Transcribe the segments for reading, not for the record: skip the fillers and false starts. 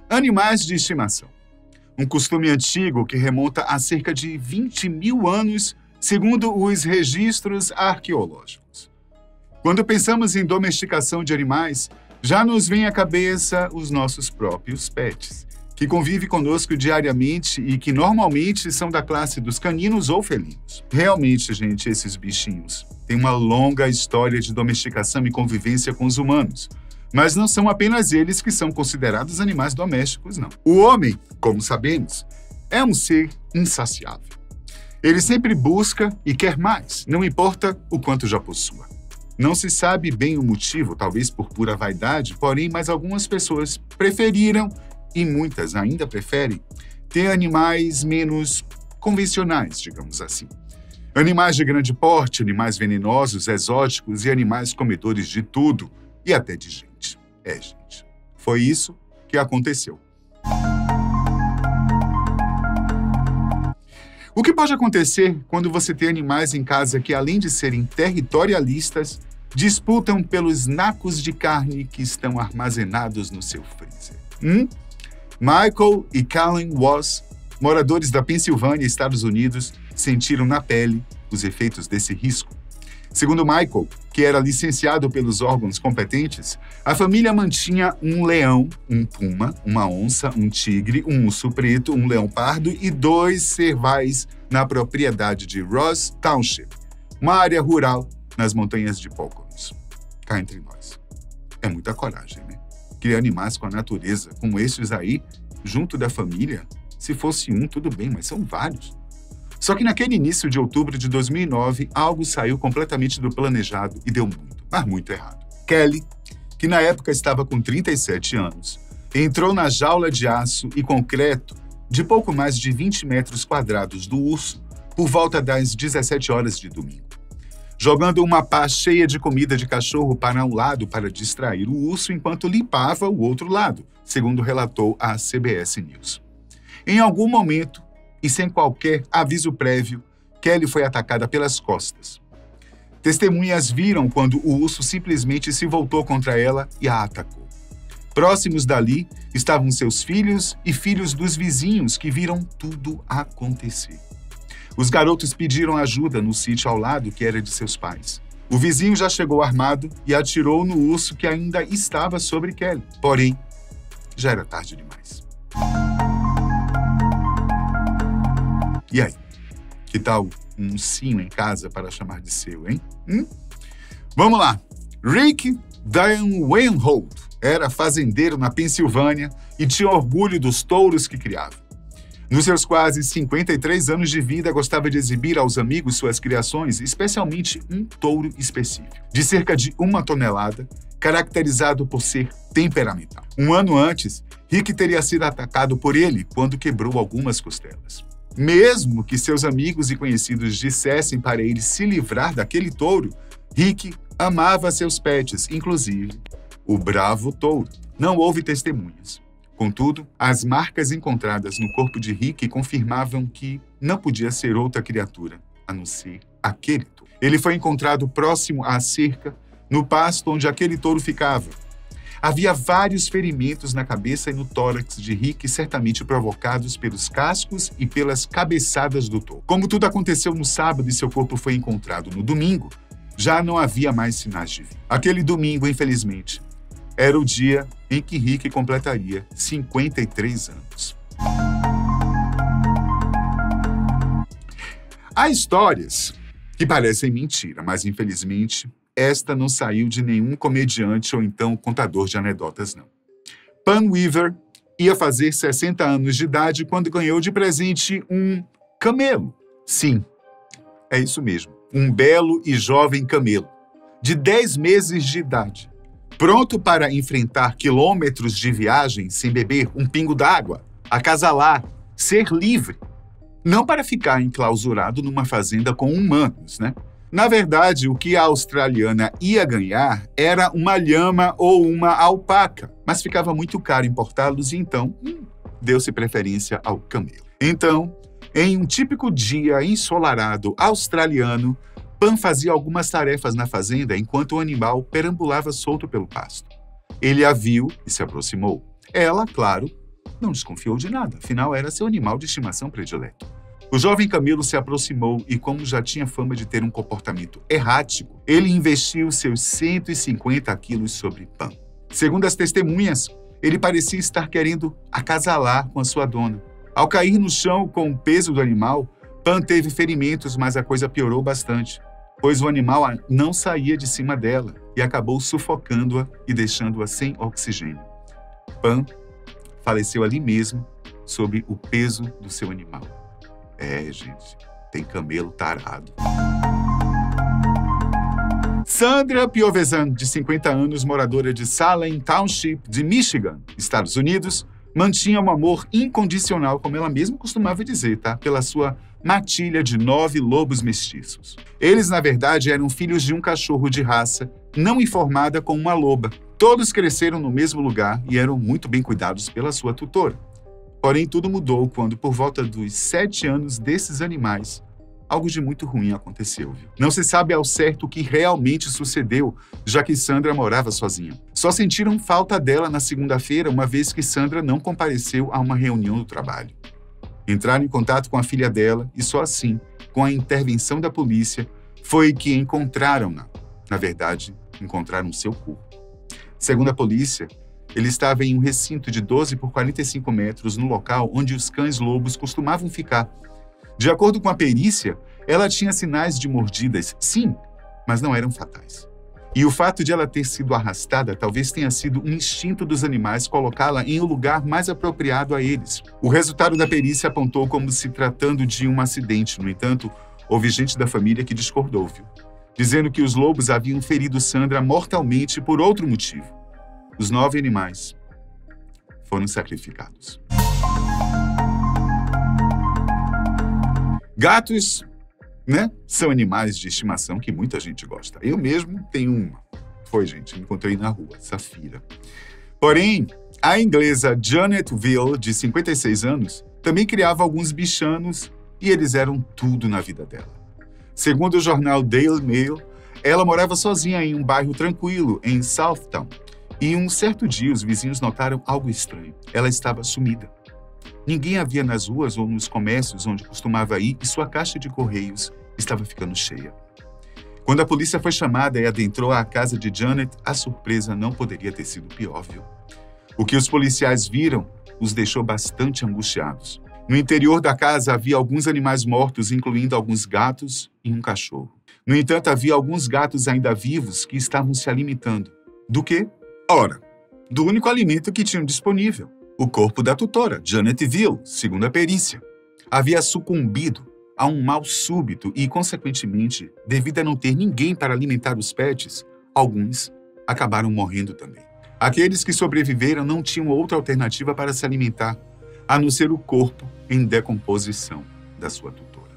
Animais de estimação. Um costume antigo que remonta a cerca de 20 mil anos, segundo os registros arqueológicos. Quando pensamos em domesticação de animais, já nos vem à cabeça os nossos próprios pets, que convivem conosco diariamente e que normalmente são da classe dos caninos ou felinos. Realmente, gente, esses bichinhos têm uma longa história de domesticação e convivência com os humanos. Mas não são apenas eles que são considerados animais domésticos, não. O homem, como sabemos, é um ser insaciável. Ele sempre busca e quer mais, não importa o quanto já possua. Não se sabe bem o motivo, talvez por pura vaidade, porém, mas algumas pessoas preferiram, e muitas ainda preferem, ter animais menos convencionais, digamos assim. Animais de grande porte, animais venenosos, exóticos e animais comedores de tudo, e até de gente. Gente, foi isso que aconteceu. O que pode acontecer quando você tem animais em casa que, além de serem territorialistas, disputam pelos nacos de carne que estão armazenados no seu freezer? Michael e Kalen Voss, moradores da Pensilvânia, Estados Unidos, sentiram na pele os efeitos desse risco. Segundo Michael, que era licenciado pelos órgãos competentes, a família mantinha um leão, um puma, uma onça, um tigre, um urso preto, um leão pardo e 2 cervais na propriedade de Ross Township, uma área rural nas montanhas de Poconos. Cá entre nós. É muita coragem, né? Criar animais com a natureza, como esses aí, junto da família. Se fosse um, tudo bem, mas são vários. Só que naquele início de outubro de 2009, algo saiu completamente do planejado e deu muito, mas muito errado. Kelly, que na época estava com 37 anos, entrou na jaula de aço e concreto de pouco mais de 20 metros quadrados do urso por volta das 17 horas de domingo. Jogando uma pá cheia de comida de cachorro para um lado para distrair o urso enquanto limpava o outro lado, segundo relatou a CBS News. Em algum momento, e sem qualquer aviso prévio, Kelly foi atacada pelas costas. Testemunhas viram quando o urso simplesmente se voltou contra ela e a atacou. Próximos dali estavam seus filhos e filhos dos vizinhos que viram tudo acontecer. Os garotos pediram ajuda no sítio ao lado, que era de seus pais. O vizinho já chegou armado e atirou no urso que ainda estava sobre Kelly. Porém, já era tarde demais. E aí? Que tal um ursinho em casa para chamar de seu, hein? Vamos lá. Rick Weinhold era fazendeiro na Pensilvânia e tinha orgulho dos touros que criava. Nos seus quase 53 anos de vida, gostava de exibir aos amigos suas criações, especialmente um touro específico, de cerca de 1 tonelada, caracterizado por ser temperamental. Um ano antes, Rick teria sido atacado por ele quando quebrou algumas costelas. Mesmo que seus amigos e conhecidos dissessem para ele se livrar daquele touro, Rick amava seus pets, inclusive o bravo touro. Não houve testemunhas. Contudo, as marcas encontradas no corpo de Rick confirmavam que não podia ser outra criatura, a não ser aquele touro. Ele foi encontrado próximo à cerca, no pasto onde aquele touro ficava. Havia vários ferimentos na cabeça e no tórax de Rick, certamente provocados pelos cascos e pelas cabeçadas do touro. Como tudo aconteceu no sábado e seu corpo foi encontrado no domingo, já não havia mais sinais de vida. Aquele domingo, infelizmente, era o dia em que Rick completaria 53 anos. Há histórias que parecem mentira, mas infelizmente esta não saiu de nenhum comediante ou então contador de anedotas, não. Pan Weaver ia fazer 60 anos de idade quando ganhou de presente um camelo. Sim, é isso mesmo, um belo e jovem camelo, de 10 meses de idade. Pronto para enfrentar quilômetros de viagem sem beber um pingo d'água, acasalar, ser livre. Não para ficar enclausurado numa fazenda com humanos, né? Na verdade, o que a australiana ia ganhar era uma lhama ou uma alpaca, mas ficava muito caro importá-los e então deu-se preferência ao camelo. Então, em um típico dia ensolarado australiano, Pan fazia algumas tarefas na fazenda enquanto o animal perambulava solto pelo pasto. Ele a viu e se aproximou. Ela, claro, não desconfiou de nada, afinal era seu animal de estimação predileto. O jovem camelo se aproximou e, como já tinha fama de ter um comportamento errático, ele investiu seus 150 quilos sobre Pan. Segundo as testemunhas, ele parecia estar querendo acasalar com a sua dona. Ao cair no chão com o peso do animal, Pan teve ferimentos, mas a coisa piorou bastante, pois o animal não saía de cima dela e acabou sufocando-a e deixando-a sem oxigênio. Pan faleceu ali mesmo, sob o peso do seu animal. Gente, tem camelo tarado. Sandra Piovesan, de 50 anos, moradora de Salem Township, de Michigan, Estados Unidos, mantinha um amor incondicional, como ela mesma costumava dizer, pela sua matilha de 9 lobos mestiços. Eles, na verdade, eram filhos de um cachorro de raça não informada com uma loba. Todos cresceram no mesmo lugar e eram muito bem cuidados pela sua tutora. Porém, tudo mudou quando, por volta dos 7 anos desses animais, algo de muito ruim aconteceu. Não se sabe ao certo o que realmente sucedeu, já que Sandra morava sozinha. Só sentiram falta dela na segunda-feira, uma vez que Sandra não compareceu a uma reunião do trabalho. Entraram em contato com a filha dela e só assim, com a intervenção da polícia, foi que encontraram-na. Na verdade, encontraram seu corpo. Segundo a polícia, ele estava em um recinto de 12 por 45 metros no local onde os cães-lobos costumavam ficar. De acordo com a perícia, ela tinha sinais de mordidas, sim, mas não eram fatais. E o fato de ela ter sido arrastada talvez tenha sido um instinto dos animais colocá-la em um lugar mais apropriado a eles. O resultado da perícia apontou como se tratando de um acidente. No entanto, houve gente da família que discordou, dizendo que os lobos haviam ferido Sandra mortalmente por outro motivo. Os 9 animais foram sacrificados. Gatos, são animais de estimação que muita gente gosta. Eu mesmo tenho uma. Gente, encontrei na rua, Safira. Porém, a inglesa Janet Veal, de 56 anos, também criava alguns bichanos e eles eram tudo na vida dela. Segundo o jornal Daily Mail, ela morava sozinha em um bairro tranquilo, em Southtown. E um certo dia, os vizinhos notaram algo estranho. Ela estava sumida. Ninguém a via nas ruas ou nos comércios onde costumava ir e sua caixa de correios estava ficando cheia. Quando a polícia foi chamada e adentrou a casa de Janet, a surpresa não poderia ter sido pior, O que os policiais viram os deixou bastante angustiados. No interior da casa havia alguns animais mortos, incluindo alguns gatos e um cachorro. No entanto, havia alguns gatos ainda vivos que estavam se alimentando. Do quê? Ora, do único alimento que tinham disponível. O corpo da tutora, Janet Veal, segundo a perícia, havia sucumbido a um mal súbito e, consequentemente, devido a não ter ninguém para alimentar os pets, alguns acabaram morrendo também. Aqueles que sobreviveram não tinham outra alternativa para se alimentar, a não ser o corpo em decomposição da sua tutora.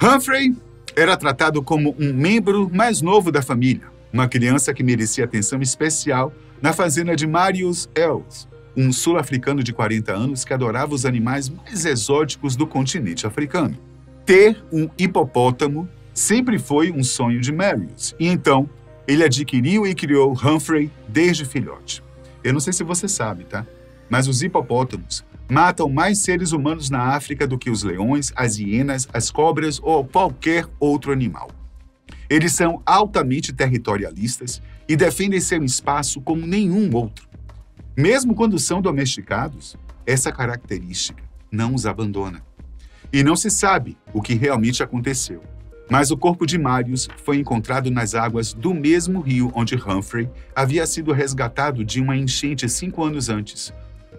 Humphrey era tratado como um membro mais novo da família, uma criança que merecia atenção especial na fazenda de Marius Els, um sul-africano de 40 anos que adorava os animais mais exóticos do continente africano. Ter um hipopótamo sempre foi um sonho de Marius, e então ele adquiriu e criou Humphrey desde filhote. Eu não sei se você sabe, mas os hipopótamos matam mais seres humanos na África do que os leões, as hienas, as cobras ou qualquer outro animal. Eles são altamente territorialistas e defendem seu espaço como nenhum outro. Mesmo quando são domesticados, essa característica não os abandona. E não se sabe o que realmente aconteceu, mas o corpo de Marius foi encontrado nas águas do mesmo rio onde Humphrey havia sido resgatado de uma enchente 5 anos antes,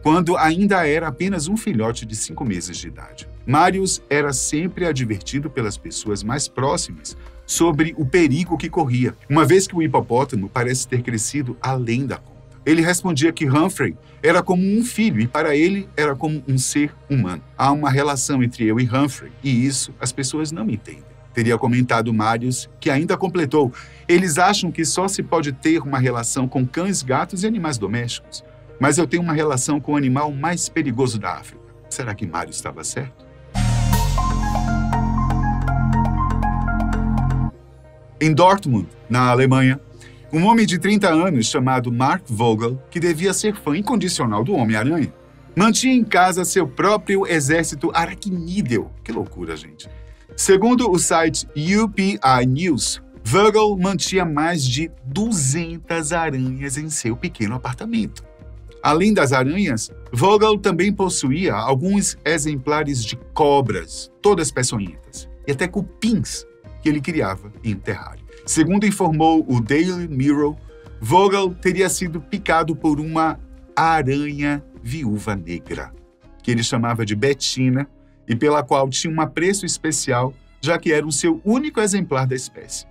quando ainda era apenas um filhote de 5 meses de idade. Marius era sempre advertido pelas pessoas mais próximas sobre o perigo que corria, uma vez que o hipopótamo parece ter crescido além da conta. Ele respondia que Humphrey era como um filho e para ele era como um ser humano. Há uma relação entre eu e Humphrey e isso as pessoas não entendem. Teria comentado Marius, que ainda completou: eles acham que só se pode ter uma relação com cães, gatos e animais domésticos. Mas eu tenho uma relação com o animal mais perigoso da África. Será que Marius estava certo? Em Dortmund, na Alemanha, Um homem de 30 anos chamado Mark Vogel, que devia ser fã incondicional do Homem-Aranha, mantinha em casa seu próprio exército aracnídeo. Que loucura, gente. Segundo o site UPI News, Vogel mantinha mais de 200 aranhas em seu pequeno apartamento. Além das aranhas, Vogel também possuía alguns exemplares de cobras, todas peçonhentas, e até cupins que ele criava em terrário. Segundo informou o Daily Mirror, Vogel teria sido picado por uma aranha viúva negra, que ele chamava de Betina, e pela qual tinha um apreço especial, já que era o seu único exemplar da espécie.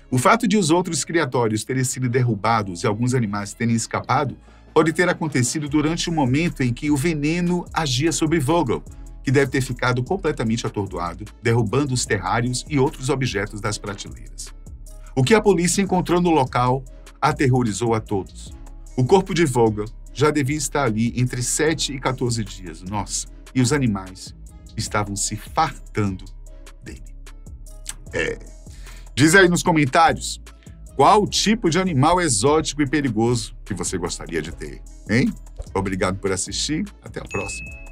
O fato de os outros criatórios terem sido derrubados e alguns animais terem escapado pode ter acontecido durante o momento em que o veneno agia sobre Vogel, que deve ter ficado completamente atordoado, derrubando os terrários e outros objetos das prateleiras. O que a polícia encontrou no local aterrorizou a todos. O corpo de Vogel já devia estar ali entre 7 e 14 dias. Nossa, e os animais estavam se fartando dele. Diz aí nos comentários qual tipo de animal exótico e perigoso que você gostaria de ter, hein? Obrigado por assistir, até a próxima.